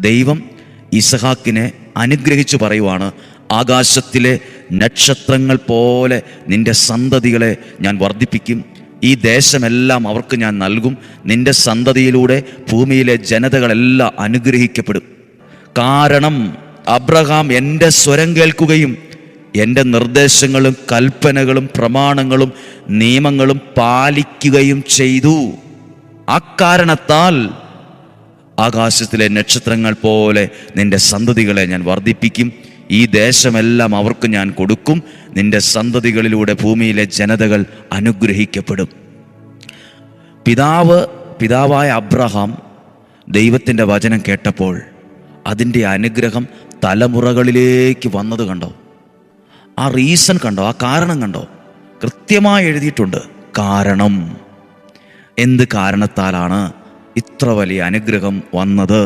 ദൈവം ഇസഹാക്കിനെ അനുഗ്രഹിച്ചു പറയുവാണ്, ആകാശത്തിലെ നക്ഷത്രങ്ങൾ പോലെ നിന്റെ സന്തതികളെ ഞാൻ വർദ്ധിപ്പിക്കും, ഈ ദേശമെല്ലാം അവർക്ക് ഞാൻ നൽകും, നിന്റെ സന്തതിയിലൂടെ ഭൂമിയിലെ ജനതകളെല്ലാം അനുഗ്രഹിക്കപ്പെടും. കാരണം അബ്രഹാം എൻ്റെ സ്വരം കേൾക്കുകയും എൻ്റെ നിർദ്ദേശങ്ങളും കൽപ്പനകളും പ്രമാണങ്ങളും നിയമങ്ങളും പാലിക്കുകയും ചെയ്തു. അക്കാരണത്താൽ ആകാശത്തിലെ നക്ഷത്രങ്ങൾ പോലെ നിന്റെ സന്തതികളെ ഞാൻ വർദ്ധിപ്പിക്കും, ഈ ദേശമെല്ലാം അവർക്ക് ഞാൻ കൊടുക്കും, നിന്റെ സന്തതികളിലൂടെ ഭൂമിയിലെ ജനതകൾ അനുഗ്രഹിക്കപ്പെടും. പിതാവായ അബ്രഹാം ദൈവത്തിൻ്റെ വചനം കേട്ടപ്പോൾ അതിൻ്റെ അനുഗ്രഹം തലമുറകളിലേക്ക് വന്നത് കണ്ടോ? ആ റീസൺ കണ്ടോ? ആ കാരണം കണ്ടോ? കൃത്യമായി എഴുതിയിട്ടുണ്ട്. കാരണം, എന്ത് കാരണത്താലാണ് ഇത്ര വലിയ അനുഗ്രഹം വന്നത്?